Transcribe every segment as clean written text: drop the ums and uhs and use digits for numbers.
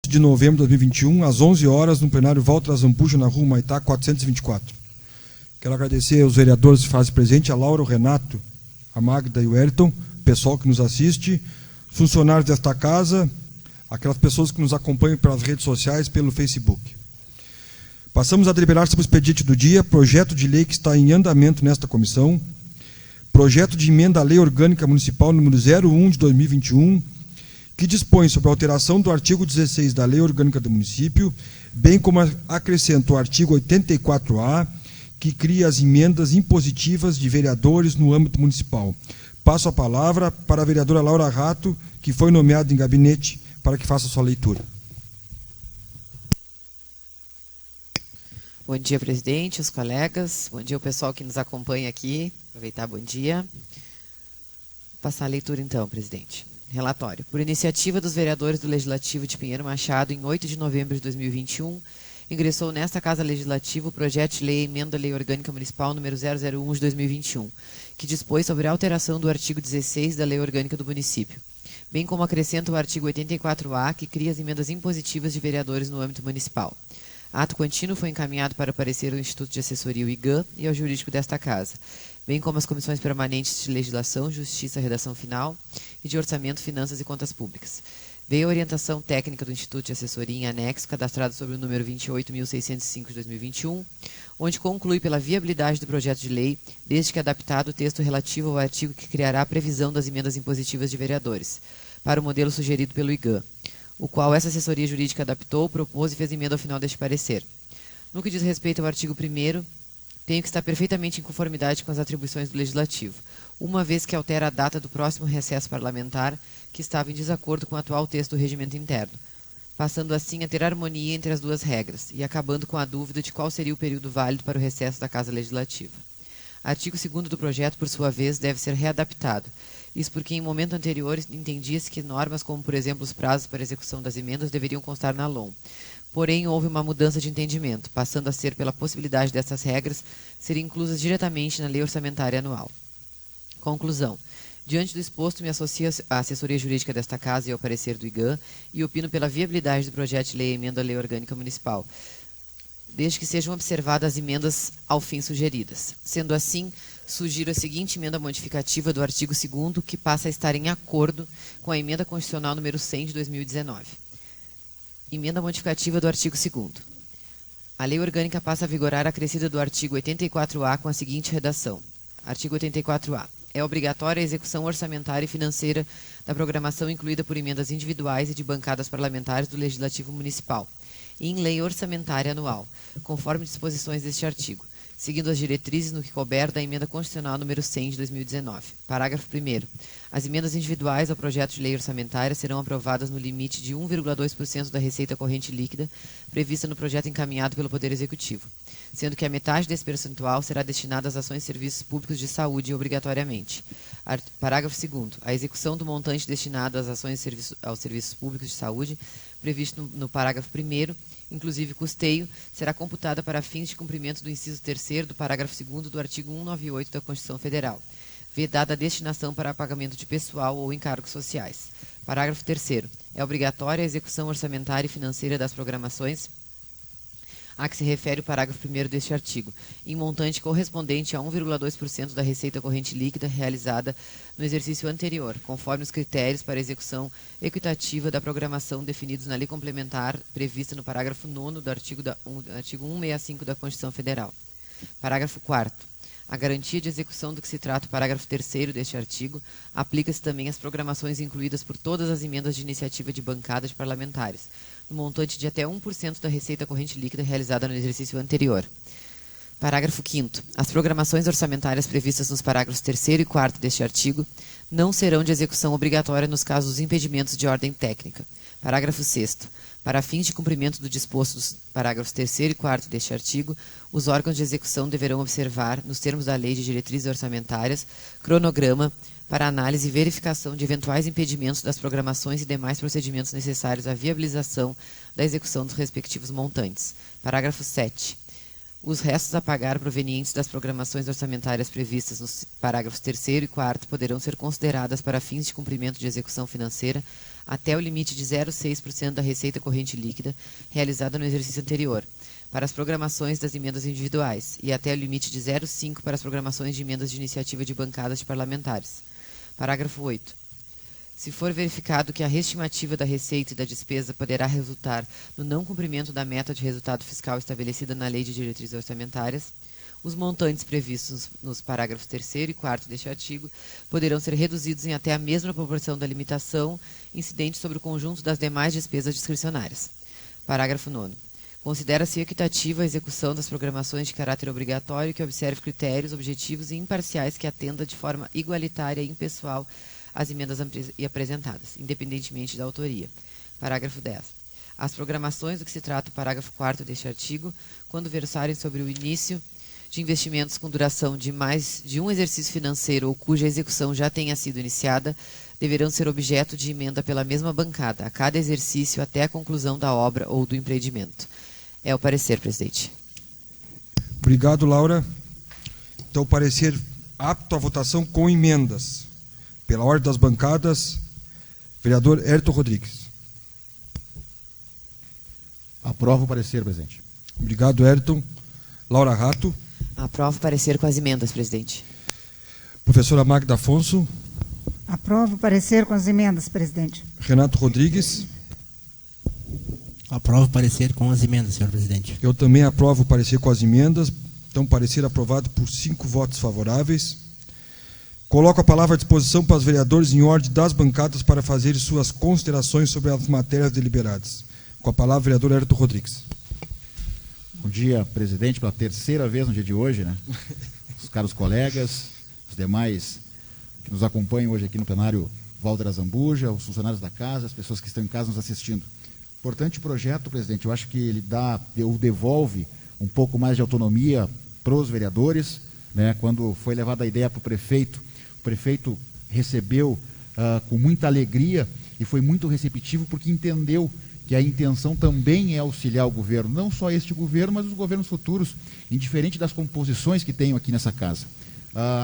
de novembro de 2021, às 11 horas, no plenário Walter Azambuja, na rua Humaitá, 424. Quero agradecer aos vereadores que fazem presente, a Laura, o Renato, a Magda e o Wellington, pessoal que nos assiste, funcionários desta casa, aquelas pessoas que nos acompanham pelas redes sociais, pelo Facebook. Passamos a deliberar sobre o expediente do dia, projeto de lei que está em andamento nesta comissão, projeto de emenda à Lei Orgânica Municipal número 01 de 2021, que dispõe sobre a alteração do artigo 16 da Lei Orgânica do Município, bem como acrescenta o artigo 84A, que cria as emendas impositivas de vereadores no âmbito municipal. Passo a palavra para a vereadora Laura Rato, que foi nomeada em gabinete, para que faça a sua leitura. Bom dia, presidente, os colegas. Bom dia, o pessoal que nos acompanha aqui. Aproveitar, bom dia. Vou passar a leitura, então, presidente. Relatório. Por iniciativa dos vereadores do Legislativo de Pinheiro Machado, em 8 de novembro de 2021, ingressou nesta Casa Legislativa o projeto de lei emenda à Lei Orgânica Municipal número 001 de 2021, que dispôs sobre a alteração do artigo 16 da Lei Orgânica do Município, bem como acrescenta o artigo 84A, que cria as emendas impositivas de vereadores no âmbito municipal. Ato contínuo foi encaminhado para parecer ao Instituto de Assessoria, o IGAM, e ao jurídico desta Casa, bem como as comissões permanentes de Legislação, Justiça, Redação Final e de Orçamento, Finanças e Contas Públicas. Veio a orientação técnica do Instituto de Assessoria em anexo, cadastrado sob o número 28.605 de 2021, onde conclui pela viabilidade do projeto de lei, desde que adaptado o texto relativo ao artigo que criará a previsão das emendas impositivas de vereadores, para o modelo sugerido pelo IGAM, o qual essa assessoria jurídica adaptou, propôs e fez emenda ao final deste parecer. No que diz respeito ao artigo 1º, tenho que estar perfeitamente em conformidade com as atribuições do Legislativo, uma vez que altera a data do próximo recesso parlamentar, que estava em desacordo com o atual texto do regimento interno, passando assim a ter harmonia entre as duas regras e acabando com a dúvida de qual seria o período válido para o recesso da Casa Legislativa. Artigo 2º do projeto, por sua vez, deve ser readaptado. Isso porque, em momento anterior, entendia-se que normas como, por exemplo, os prazos para execução das emendas deveriam constar na LOM. Porém, houve uma mudança de entendimento, passando a ser pela possibilidade dessas regras serem inclusas diretamente na Lei Orçamentária Anual. Conclusão. Diante do exposto, me associo à assessoria jurídica desta Casa e ao parecer do IGAM e opino pela viabilidade do projeto de lei emenda à Lei Orgânica Municipal, desde que sejam observadas as emendas ao fim sugeridas. Sendo assim, sugiro a seguinte emenda modificativa do artigo 2º, que passa a estar em acordo com a emenda constitucional número 100 de 2019. Emenda modificativa do artigo 2º. A Lei Orgânica passa a vigorar acrescida do artigo 84A com a seguinte redação. Artigo 84A. É obrigatória a execução orçamentária e financeira da programação incluída por emendas individuais e de bancadas parlamentares do Legislativo Municipal, em lei orçamentária anual, conforme disposições deste artigo, seguindo as diretrizes no que couber da emenda constitucional número 100 de 2019. Parágrafo 1º. As emendas individuais ao projeto de lei orçamentária serão aprovadas no limite de 1,2% da receita corrente líquida prevista no projeto encaminhado pelo Poder Executivo, sendo que a metade desse percentual será destinada às ações e serviços públicos de saúde obrigatoriamente. Parágrafo 2º. A execução do montante destinado às ações e aos serviços públicos de saúde, previsto no parágrafo 1º, inclusive custeio, será computada para fins de cumprimento do inciso 3º do parágrafo 2º do artigo 198 da Constituição Federal, vedada a destinação para pagamento de pessoal ou encargos sociais. Parágrafo 3º. É obrigatória a execução orçamentária e financeira das programações a que se refere o parágrafo 1º deste artigo, em montante correspondente a 1,2% da receita corrente líquida realizada no exercício anterior, conforme os critérios para execução equitativa da programação definidos na lei complementar prevista no parágrafo 9º do artigo 165 da Constituição Federal. Parágrafo 4º. A garantia de execução do que se trata o parágrafo 3º deste artigo aplica-se também às programações incluídas por todas as emendas de iniciativa de bancada de parlamentares, no montante de até 1% da receita corrente líquida realizada no exercício anterior. Parágrafo 5º. As programações orçamentárias previstas nos parágrafos 3º e 4º deste artigo não serão de execução obrigatória nos casos dos impedimentos de ordem técnica. Parágrafo 6º. Para fins de cumprimento do disposto dos parágrafos 3º e 4º deste artigo, os órgãos de execução deverão observar, nos termos da Lei de Diretrizes Orçamentárias, cronograma para análise e verificação de eventuais impedimentos das programações e demais procedimentos necessários à viabilização da execução dos respectivos montantes. Parágrafo 7º. Os restos a pagar provenientes das programações orçamentárias previstas nos parágrafos 3º e 4º poderão ser consideradas para fins de cumprimento de execução financeira até o limite de 0,6% da receita corrente líquida realizada no exercício anterior, para as programações das emendas individuais, e até o limite de 0,5% para as programações de emendas de iniciativa de bancadas de parlamentares. Parágrafo 8. Se for verificado que a reestimativa da receita e da despesa poderá resultar no não cumprimento da meta de resultado fiscal estabelecida na Lei de Diretrizes Orçamentárias, os montantes previstos nos parágrafos 3º e 4º deste artigo poderão ser reduzidos em até a mesma proporção da limitação incidente sobre o conjunto das demais despesas discricionárias. Parágrafo 9º. Considera-se equitativa a execução das programações de caráter obrigatório que observe critérios objetivos e imparciais que atenda de forma igualitária e impessoal às emendas apresentadas, independentemente da autoria. Parágrafo 10. As programações do que se trata o parágrafo 4º deste artigo, quando versarem sobre o início de investimentos com duração de mais de um exercício financeiro ou cuja execução já tenha sido iniciada, deverão ser objeto de emenda pela mesma bancada, a cada exercício até a conclusão da obra ou do empreendimento. É o parecer, presidente. Obrigado, Laura. Então, o parecer apto à votação com emendas. Pela ordem das bancadas, vereador Airton Rodrigues. Aprovo o parecer, presidente. Obrigado, Airton. Laura Rato. Aprovo o parecer com as emendas, presidente. Professora Magda Afonso. Aprovo o parecer com as emendas, presidente. Renato Rodrigues. Aprovo o parecer com as emendas, senhor presidente. Eu também aprovo o parecer com as emendas. Então, parecer aprovado por 5 votos favoráveis. Coloco a palavra à disposição para os vereadores em ordem das bancadas para fazerem suas considerações sobre as matérias deliberadas. Com a palavra, vereador Airton Rodrigues. Bom dia, presidente, pela terceira vez no dia de hoje, né? Os caros colegas, os demais que nos acompanham hoje aqui no plenário Walter Azambuja, os funcionários da casa, as pessoas que estão em casa nos assistindo. Importante projeto, presidente, eu acho que ele devolve um pouco mais de autonomia para os vereadores, né? Quando foi levada a ideia para o prefeito recebeu com muita alegria e foi muito receptivo porque entendeu que a intenção também é auxiliar o governo, não só este governo, mas os governos futuros, indiferente das composições que tenho aqui nessa casa.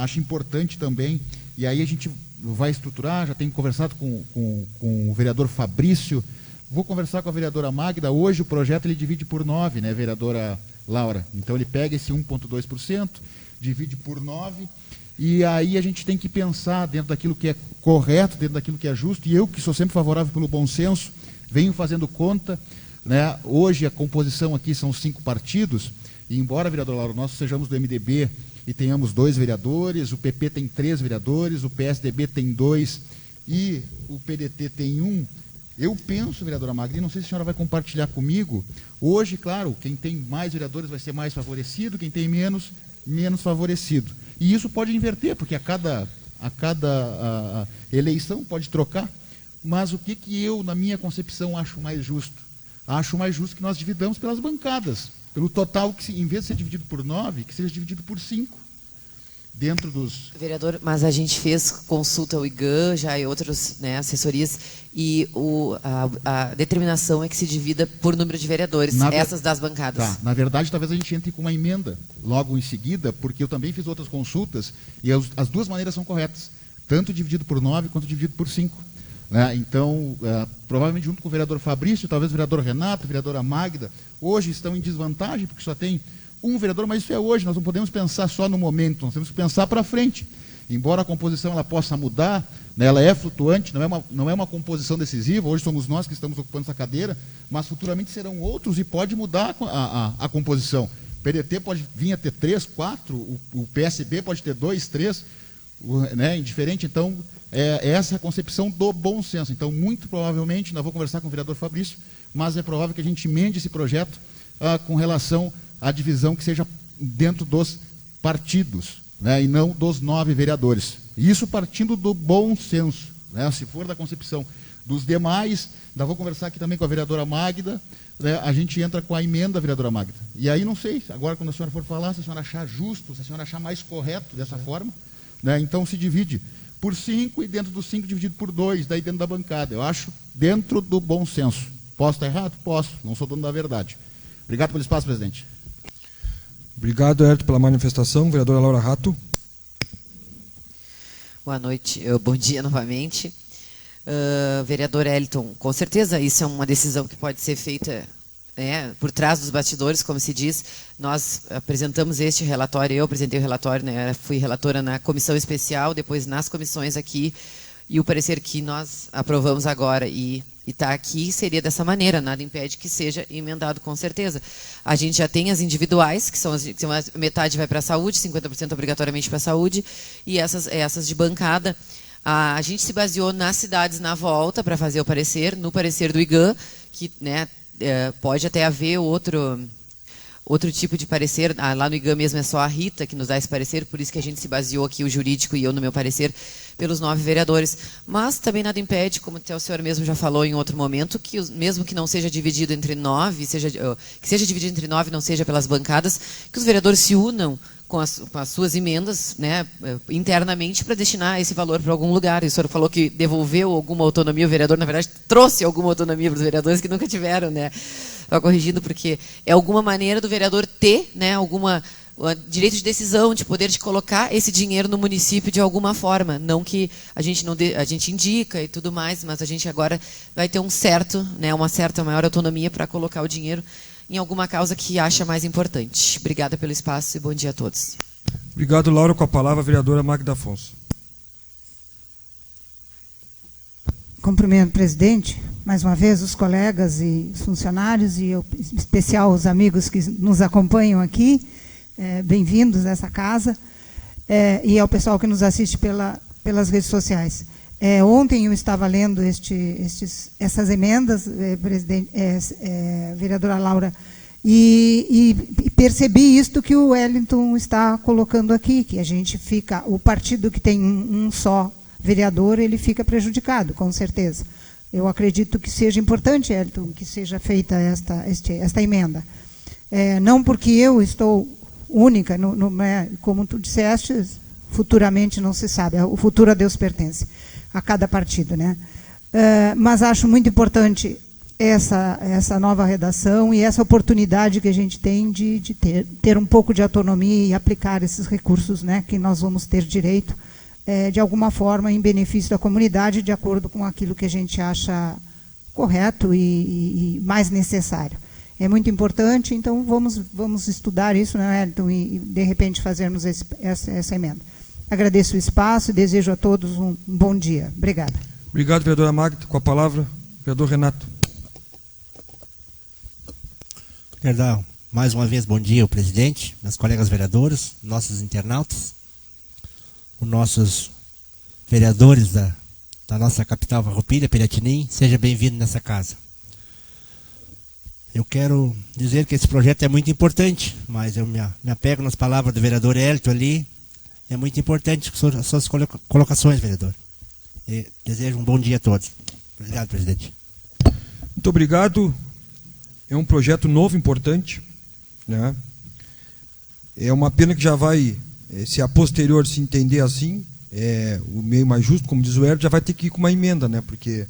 Acho importante também, e aí a gente vai estruturar, já tenho conversado com o vereador Fabrício, vou conversar com a vereadora Magda. Hoje o projeto ele divide por 9, né, vereadora Laura? Então ele pega esse 1,2%, divide por 9, e aí a gente tem que pensar dentro daquilo que é correto, dentro daquilo que é justo, e eu que sou sempre favorável pelo bom senso, venho fazendo conta, né? Hoje a composição aqui são 5 partidos, e embora, vereador Laura, nós sejamos do MDB e tenhamos 2 vereadores, o PP tem 3 vereadores, o PSDB tem 2 e o PDT tem 1, eu penso, vereadora Magda, e não sei se a senhora vai compartilhar comigo, hoje, claro, quem tem mais vereadores vai ser mais favorecido, quem tem menos favorecido. E isso pode inverter, porque a cada eleição pode trocar. Mas o que eu, na minha concepção, acho mais justo? Acho mais justo que nós dividamos pelas bancadas, pelo total, que em vez de ser dividido por 9, que seja dividido por 5. Dentro dos... Vereador, mas a gente fez consulta ao IGAN, já e outras, né, assessorias, e a determinação é que se divida por número de vereadores, essas das bancadas. Tá, na verdade, talvez a gente entre com uma emenda logo em seguida, porque eu também fiz outras consultas, e as duas maneiras são corretas, tanto dividido por 9 quanto dividido por 5. Né? Então, provavelmente junto com o vereador Fabrício, talvez o vereador Renato, a vereadora Magda, hoje estão em desvantagem, porque só tem um vereador, mas isso é hoje, nós não podemos pensar só no momento, nós temos que pensar para frente. Embora a composição ela possa mudar, né, ela é flutuante, não é uma composição decisiva, hoje somos nós que estamos ocupando essa cadeira, mas futuramente serão outros e pode mudar a composição. O PDT pode vir a ter 3, 4, o PSB pode ter 2, 3, né, indiferente. Então, essa é a concepção do bom senso. Então, muito provavelmente, nós vamos conversar com o vereador Fabrício, mas é provável que a gente emende esse projeto com relação à divisão que seja dentro dos partidos, né, e não dos 9 vereadores. Isso partindo do bom senso, né, se for da concepção dos demais. Ainda vou conversar aqui também com a vereadora Magda, né, a gente entra com a emenda, vereadora Magda. E aí, não sei, agora quando a senhora for falar, se a senhora achar justo, se a senhora achar mais correto dessa forma, né, então se divide por 5 e dentro dos 5 dividido por 2, daí dentro da bancada. Eu acho dentro do bom senso. Posso estar errado? Posso, não sou dono da verdade. Obrigado pelo espaço, presidente. Obrigado, Airton, pela manifestação. Vereadora Laura Rato. Boa noite, bom dia novamente. Vereador Elton, com certeza isso é uma decisão que pode ser feita por trás dos bastidores, como se diz. Nós apresentamos este relatório, eu apresentei o relatório, né, fui relatora na comissão especial, depois nas comissões aqui, e o parecer que nós aprovamos agora e está aqui seria dessa maneira, nada impede que seja emendado com certeza. A gente já tem as individuais, que são metade vai para a saúde, 50% obrigatoriamente para a saúde, e essas de bancada. A gente se baseou nas cidades na volta para fazer o parecer, no parecer do IGAM, que, né, pode até haver outro tipo de parecer. Lá no IGAM mesmo é só a Rita que nos dá esse parecer, por isso que a gente se baseou aqui, o jurídico e eu no meu parecer, pelos 9 vereadores. Mas também nada impede, como até o senhor mesmo já falou em outro momento, que mesmo que não seja dividido entre 9, que seja dividido entre 9, não seja pelas bancadas, que os vereadores se unam com as suas emendas, né, internamente, para destinar esse valor para algum lugar. E o senhor falou que devolveu alguma autonomia, o vereador, na verdade, trouxe alguma autonomia para os vereadores que nunca tiveram, né? Estava corrigindo, porque é alguma maneira do vereador ter, né, direito de decisão, de poder de colocar esse dinheiro no município de alguma forma. Não que a gente indica e tudo mais, mas a gente agora vai ter uma certa maior autonomia para colocar o dinheiro em alguma causa que acha mais importante. Obrigada pelo espaço e bom dia a todos. Obrigado, Laura. Com a palavra, a vereadora Magda Afonso. Cumprimento, presidente, mais uma vez os colegas e os funcionários, e em especial os amigos que nos acompanham aqui, bem-vindos a essa casa, e ao pessoal que nos assiste pelas redes sociais. Ontem eu estava lendo essas emendas, vereadora Laura, e percebi isto que o Wellington está colocando aqui, que a gente o partido que tem um só vereador, ele fica prejudicado, com certeza. Eu acredito que seja importante, Wellington, que seja feita esta emenda. Não porque eu estou única, como tu disseste, futuramente não se sabe, o futuro a Deus pertence, a cada partido, né? Mas acho muito importante essa nova redação e essa oportunidade que a gente tem de ter um pouco de autonomia e aplicar esses recursos, né, que nós vamos ter direito, de alguma forma, em benefício da comunidade, de acordo com aquilo que a gente acha correto e mais necessário. É muito importante, então vamos estudar isso, né, Wellington, e de repente fazermos essa emenda. Agradeço o espaço e desejo a todos um bom dia. Obrigada. Obrigado, vereadora Magda. Com a palavra, vereador Renato. Perdão, mais uma vez, bom dia ao presidente, meus colegas vereadores, nossos internautas, os nossos vereadores da nossa capital Farroupilha, Piratinim, seja bem-vindo nessa casa. Eu quero dizer que esse projeto é muito importante, mas eu me apego nas palavras do vereador Elton ali. É muito importante as suas colocações, vereador. E desejo um bom dia a todos. Obrigado, presidente. Muito obrigado. É um projeto novo, importante, né? É uma pena que já vai, se a posterior se entender assim, o meio mais justo, como diz o Hélio, já vai ter que ir com uma emenda, né? Porque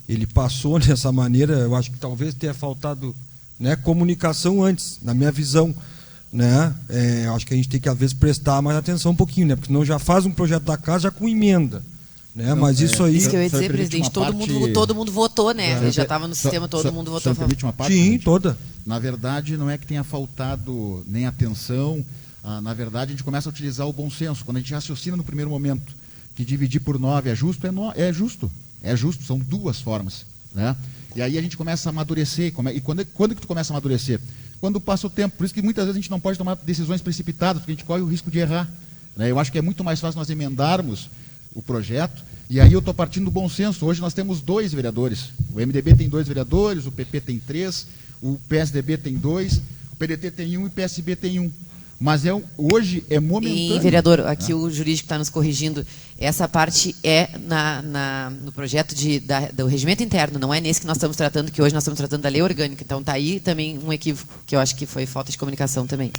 ele passou dessa maneira. Eu acho que talvez tenha faltado, né, comunicação antes, na minha visão, né? Acho que a gente tem que às vezes prestar mais atenção um pouquinho, né? Porque senão já faz um projeto da casa já com emenda, né? Não, mas isso aí... Isso que eu ia dizer, presidente, todo mundo votou, né? Ele já estava no sistema, todo mundo votou. Permite uma parte? Sim, toda. Na verdade, não é que tenha faltado nem atenção. Na verdade, a gente começa a utilizar o bom senso. Quando a gente raciocina no primeiro momento que dividir por 9 é justo, é justo. São duas formas, né? E aí a gente começa a amadurecer. E quando que tu começa a amadurecer? Quando passa o tempo. Por isso que muitas vezes a gente não pode tomar decisões precipitadas, porque a gente corre o risco de errar, né? Eu acho que é muito mais fácil nós emendarmos o projeto, e aí eu estou partindo do bom senso. Hoje nós temos 2 vereadores. O MDB tem 2 vereadores, o PP tem 3, o PSDB tem 2, o PDT tem 1 e o PSB tem 1. Mas hoje é momentâneo. E, vereador, aqui o jurídico está nos corrigindo. Essa parte é no projeto do regimento interno, não é nesse que nós estamos tratando, que hoje nós estamos tratando da lei orgânica. Então está aí também um equívoco, que eu acho que foi falta de comunicação também.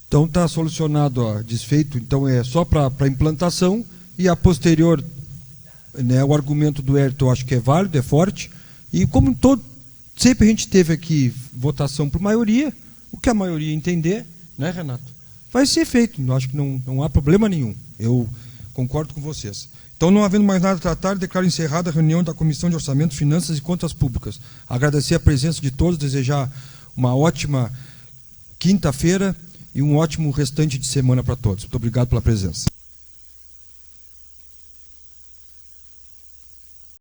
Então está solucionado, ó, desfeito. Então é só para implantação, e a posterior, né, o argumento do Hélio, eu acho que é válido, é forte, e como sempre a gente teve aqui votação por maioria, o que a maioria entender, né, Renato, vai ser feito. Eu acho que não há problema nenhum. Eu concordo com vocês. Então, não havendo mais nada a tratar, declaro encerrada a reunião da Comissão de Orçamento, Finanças e Contas Públicas. Agradecer a presença de todos, desejar uma ótima quinta-feira e um ótimo restante de semana para todos. Muito obrigado pela presença.